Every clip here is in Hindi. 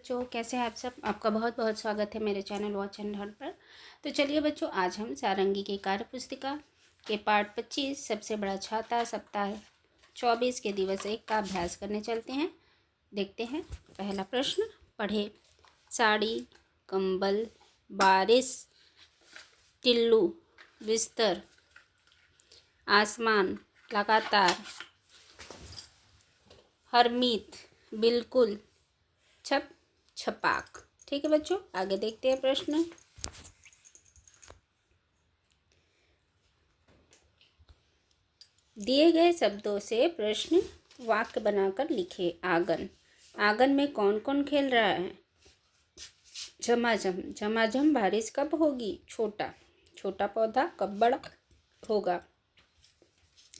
बच्चों, कैसे हैं आप सब। आपका बहुत बहुत स्वागत है मेरे चैनल वॉच एंड लर्न पर। तो चलिए बच्चों, आज हम सारंगी की कार्य पुस्तिका के पाठ 25 सबसे बड़ा छाता सप्ताह 24 के दिवस 1 का अभ्यास करने चलते हैं। देखते हैं पहला प्रश्न। पढ़े। साड़ी, कंबल, बारिश, टिल्लू, बिस्तर, आसमान, लगातार, हरमीत, बिल्कुल, छप, छपाक। ठीक है बच्चों, आगे देखते हैं प्रश्न। दिए गए शब्दों से प्रश्न वाक्य बनाकर लिखे। आंगन, आंगन में कौन कौन खेल रहा है। झमाझम, झमाझम बारिश कब होगी। छोटा, छोटा पौधा कब बड़ा होगा।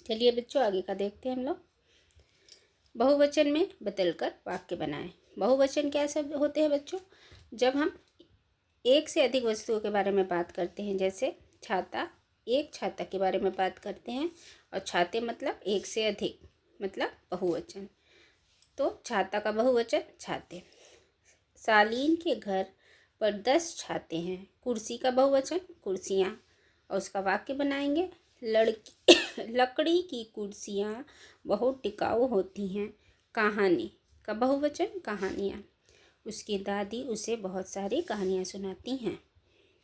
चलिए बच्चों, आगे का देखते हैं हम लोग। बहुवचन में बदलकर वाक्य बनाएं। बहुवचन क्या शब्द होते हैं बच्चों? जब हम एक से अधिक वस्तुओं के बारे में बात करते हैं, जैसे छाता, एक छाता के बारे में बात करते हैं, और छाते मतलब एक से अधिक, मतलब बहुवचन। तो छाता का बहुवचन छाते। सालीन के घर पर 10 छाते हैं। कुर्सी का बहुवचन कुर्सियाँ, और उसका वाक्य बनाएंगे। लकड़ी की कुर्सियाँ बहुत टिकाऊ होती हैं। कहानी का बहुवचन कहानियाँ। उसकी दादी उसे बहुत सारी कहानियाँ सुनाती हैं।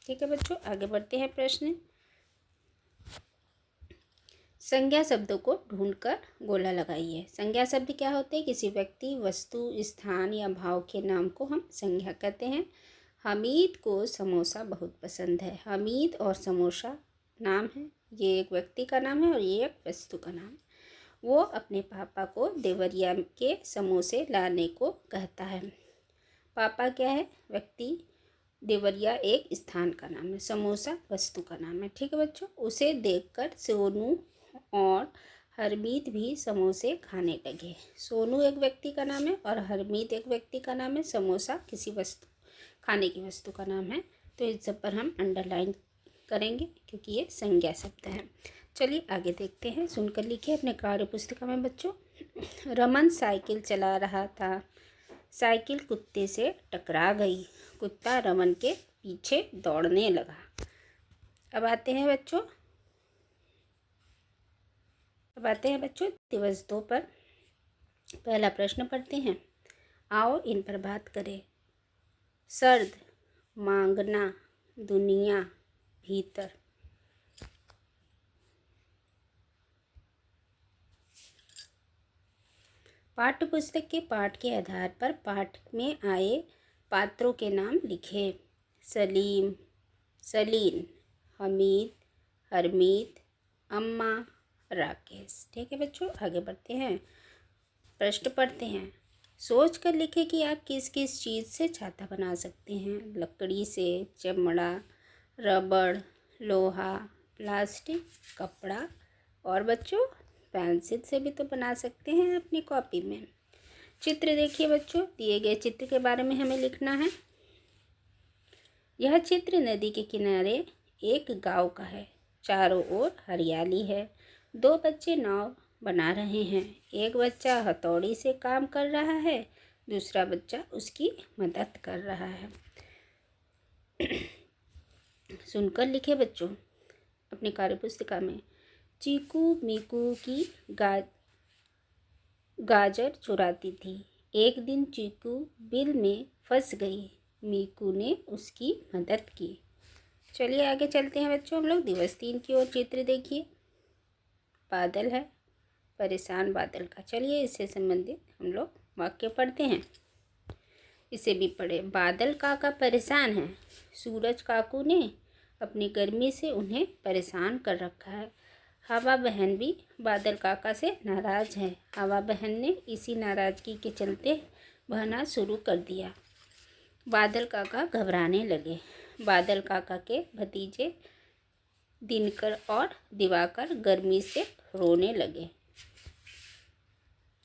ठीक है बच्चों, आगे बढ़ते हैं प्रश्न। संज्ञा शब्दों को ढूंढकर गोला लगाइए। संज्ञा शब्द क्या होते हैं? किसी व्यक्ति, वस्तु, स्थान या भाव के नाम को हम संज्ञा कहते हैं। हमीद को समोसा बहुत पसंद है। हमीद और समोसा नाम है, ये एक व्यक्ति का नाम है और ये एक वस्तु का नाम है। वो अपने पापा को देवरिया के समोसे लाने को कहता है। पापा क्या है? व्यक्ति। देवरिया एक स्थान का नाम है। समोसा वस्तु का नाम है। ठीक है बच्चों, उसे देखकर सोनू और हरमीत भी समोसे खाने लगे। सोनू एक व्यक्ति का नाम है और हरमीत एक व्यक्ति का नाम है। समोसा किसी वस्तु, खाने की वस्तु का नाम है। तो इस सब पर हम अंडरलाइन करेंगे क्योंकि ये संज्ञा शब्द है। चलिए आगे देखते हैं। सुनकर लिखिए अपने कार्य पुस्तिका में बच्चों। रमन साइकिल चला रहा था। साइकिल कुत्ते से टकरा गई। कुत्ता रमन के पीछे दौड़ने लगा। अब आते हैं बच्चों दिवस 2 पर। पहला प्रश्न पढ़ते हैं। आओ इन पर बात करें। सर्द, मांगना, दुनिया, भीतर। पाठ्य पुस्तक के पाठ के आधार पर पाठ में आए पात्रों के नाम लिखे। सलीम, सलीन, हमीद, हरमीत, अम्मा, राकेश। ठीक है बच्चों, आगे बढ़ते हैं। प्रश्न पढ़ते हैं। सोच कर लिखें कि आप किस किस चीज़ से छाता बना सकते हैं। लकड़ी से, चमड़ा, रबड़, लोहा, प्लास्टिक, कपड़ा, और बच्चों पेंसिल से भी तो बना सकते हैं अपनी कॉपी में। चित्र देखिए बच्चों, दिए गए चित्र के बारे में हमें लिखना है। यह चित्र नदी के किनारे एक गांव का है। चारों ओर हरियाली है। 2 बच्चे नाव बना रहे हैं। एक बच्चा हथौड़ी से काम कर रहा है, दूसरा बच्चा उसकी मदद कर रहा है। सुनकर लिखे बच्चों अपनी कार्यपुस्तिका में। चीकू मीकू की गाजर चुराती थी। एक दिन चीकू बिल में फंस गई। मीकू ने उसकी मदद की। चलिए आगे चलते हैं बच्चों हम लोग दिवस 3 की ओर। चित्र देखिए। बादल है, परेशान बादल का। चलिए इससे संबंधित हम लोग वाक्य पढ़ते हैं। इसे भी पढ़े। बादल काका परेशान हैं। सूरज काकू ने अपनी गर्मी से उन्हें परेशान कर रखा है। हवा बहन भी बादल काका से नाराज़ है। हवा बहन ने इसी नाराज़गी के चलते बहना शुरू कर दिया। बादल काका घबराने लगे। बादल काका के भतीजे दिनकर और दिवाकर गर्मी से रोने लगे।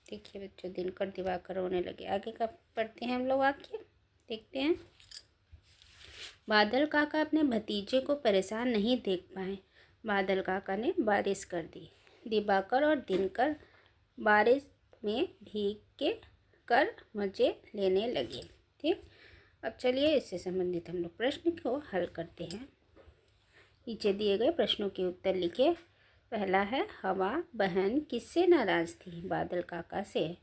देखिए बच्चों, दिनकर दिवाकर रोने लगे। आगे का पढ़ते हैं हम लोग वाक्य, देखते हैं। बादल काका अपने भतीजे को परेशान नहीं देख पाए। बादल काका ने बारिश कर दी। दिवाकर और दिनकर बारिश में भीग के कर मज़े लेने लगे। ठीक। अब चलिए इससे संबंधित हम लोग प्रश्न को हल करते हैं। नीचे दिए गए प्रश्नों के उत्तर लिखिए। पहला है, हवा बहन किससे नाराज थी? बादल काका से।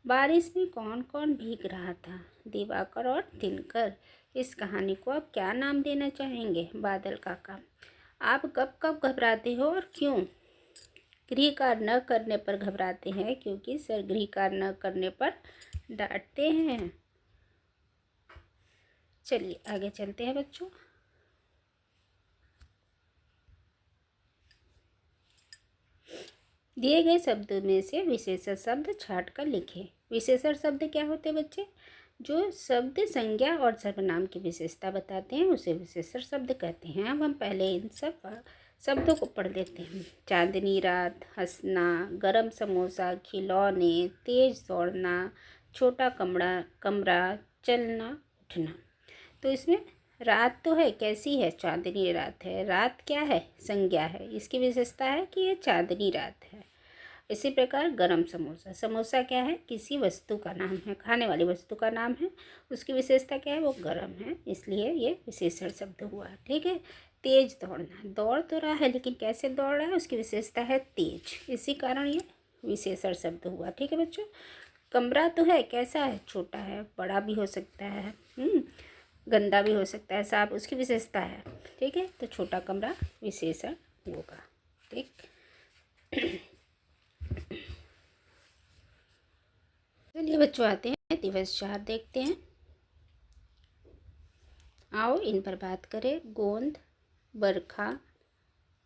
बारिश में कौन कौन भीग रहा था? दिवाकर और दिनकर। इस कहानी को आप क्या नाम देना चाहेंगे? बादल काका। आप कब कब घबराते हो और क्यों? गृह कार्य न करने पर घबराते हैं क्योंकि सर गृह कार्य न करने पर डांटते हैं। चलिए आगे चलते हैं बच्चों। दिए गए शब्दों में से विशेषण शब्द छांट कर लिखें। विशेषण शब्द क्या होते हैं बच्चे? जो शब्द संज्ञा और सर्वनाम की विशेषता बताते हैं उसे विशेषण शब्द कहते हैं। अब हम पहले इन सब शब्दों को पढ़ लेते हैं। चांदनी रात, हंसना, गरम समोसा, खिलौने, तेज दौड़ना, छोटा कमरा, चलना, उठना। तो इसमें रात तो है, कैसी है? चांदनी रात है। रात क्या है? संज्ञा है, इसकी विशेषता है कि ये चांदनी रात है। इसी प्रकार गरम समोसा, समोसा क्या है? किसी वस्तु का नाम है, खाने वाली वस्तु का नाम है, उसकी विशेषता क्या है? वो गरम है, इसलिए ये विशेषण शब्द हुआ। ठीक है। तेज दौड़ना, दौड़ तो रहा है लेकिन कैसे दौड़ रहा है? उसकी विशेषता है तेज, इसी कारण ये विशेषण शब्द हुआ। ठीक है बच्चों। कमरा तो है, कैसा है? छोटा है, बड़ा भी हो सकता है, गंदा भी हो सकता है, साफ, उसकी विशेषता है। ठीक है, तो छोटा कमरा विशेषण होगा। ठीक। चलिए बच्चों आते हैं दिवस 4 देखते हैं। आओ इन पर बात करें। गोंद, बरखा,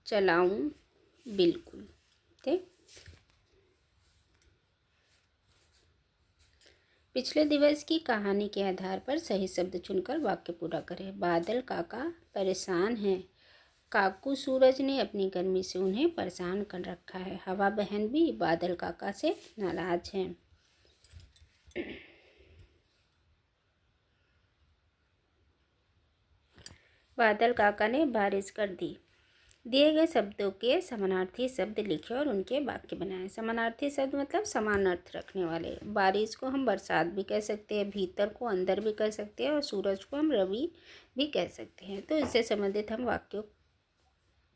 चलाऊं, बिल्कुल। ठीक। पिछले दिवस की कहानी के आधार पर सही शब्द चुनकर वाक्य पूरा करें। बादल काका परेशान हैं। काकू सूरज ने अपनी गर्मी से उन्हें परेशान कर रखा है। हवा बहन भी बादल काका से नाराज हैं। बादल काका ने बारिश कर दी। दिए गए शब्दों के समानार्थी शब्द लिखें और उनके वाक्य बनाएं। समानार्थी शब्द मतलब समान अर्थ रखने वाले। बारिश को हम बरसात भी कह सकते हैं, भीतर को अंदर भी कह सकते हैं और सूरज को हम रवि भी कह सकते हैं। तो इससे संबंधित हम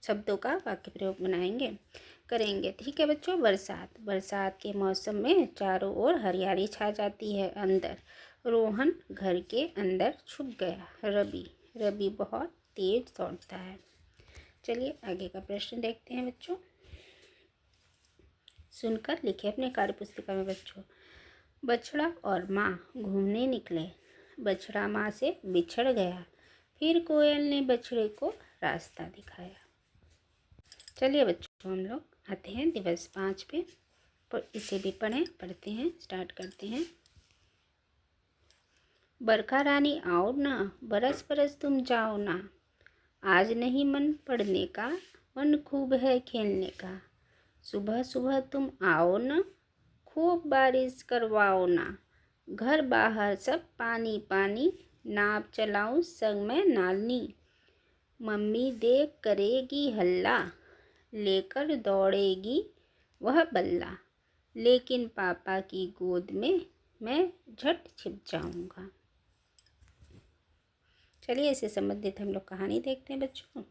शब्दों का वाक्य प्रयोग बनाएंगे, करेंगे। ठीक है बच्चों। बरसात, बरसात के मौसम में चारों ओर हरियाली छा जाती है। अंदर, रोहन घर के अंदर छुप गया। रवि, रवि बहुत तेज दौड़ता है। चलिए आगे का प्रश्न देखते हैं बच्चों। सुनकर लिखे अपने कार्य पुस्तिका में बच्चों। बछड़ा और माँ घूमने निकले। बछड़ा माँ से बिछड़ गया। फिर कोयल ने बछड़े को रास्ता दिखाया। चलिए बच्चों हम लोग आते हैं दिवस 5 पे, इसे भी पढ़ते हैं, स्टार्ट करते हैं। बरखा रानी आओ ना, बरस बरस तुम जाओ ना। आज नहीं मन पढ़ने का, मन खूब है खेलने का। सुबह सुबह तुम आओ ना, खूब बारिश करवाओ ना। घर बाहर सब पानी पानी, नाव चलाऊं संग में नालनी। मम्मी देख करेगी हल्ला, लेकर दौड़ेगी वह बल्ला। लेकिन पापा की गोद में मैं झट छिप जाऊंगा। चलिए इससे संबंधित हम लोग कहानी देखते हैं बच्चों।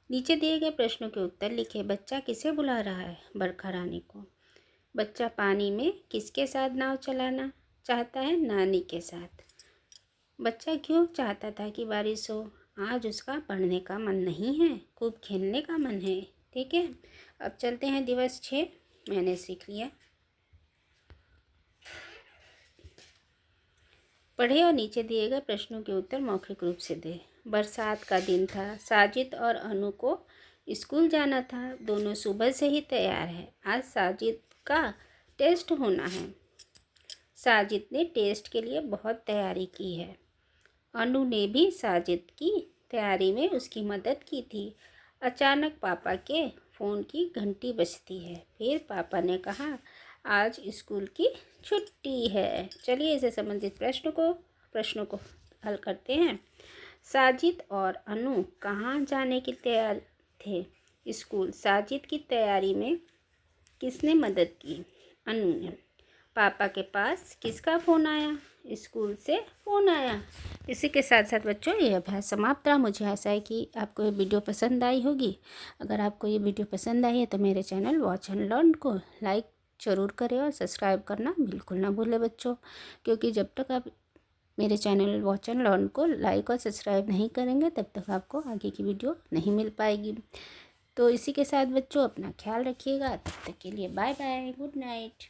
नीचे दिए गए प्रश्नों के उत्तर लिखे। बच्चा किसे बुला रहा है? बरखा रानी को। बच्चा पानी में किसके साथ नाव चलाना चाहता है? नानी के साथ। बच्चा क्यों चाहता था कि बारिश हो? आज उसका पढ़ने का मन नहीं है, खूब खेलने का मन है। ठीक है। अब चलते हैं दिवस 6। मैंने सीख लिया। पढ़े और नीचे दिए गए प्रश्नों के उत्तर मौखिक रूप से दे। बरसात का दिन था। साजिद और अनु को स्कूल जाना था। दोनों सुबह से ही तैयार है। आज साजिद का टेस्ट होना है। साजिद ने टेस्ट के लिए बहुत तैयारी की है। अनु ने भी साजिद की तैयारी में उसकी मदद की थी। अचानक पापा के फ़ोन की घंटी बजती है। फिर पापा ने कहा आज स्कूल की छुट्टी है। चलिए इससे संबंधित प्रश्नों को हल करते हैं। साजिद और अनु कहाँ जाने की तैयार थे? स्कूल। साजिद की तैयारी में किसने मदद की? अनु ने। पापा के पास किसका फ़ोन आया? स्कूल से फ़ोन आया। इसी के साथ साथ बच्चों ये अभ्यास समाप्त रहा। मुझे आशा है कि आपको ये वीडियो पसंद आई होगी। अगर आपको ये वीडियो पसंद आई है तो मेरे चैनल वॉच एंड लर्न को लाइक ज़रूर करें और सब्सक्राइब करना बिल्कुल ना भूलें बच्चों, क्योंकि जब तक आप मेरे चैनल वॉच एंड लर्न को लाइक और सब्सक्राइब नहीं करेंगे तब तक आपको आगे की वीडियो नहीं मिल पाएगी। तो इसी के साथ बच्चों अपना ख्याल रखिएगा। तब तक के लिए बाय बाय, गुड नाइट।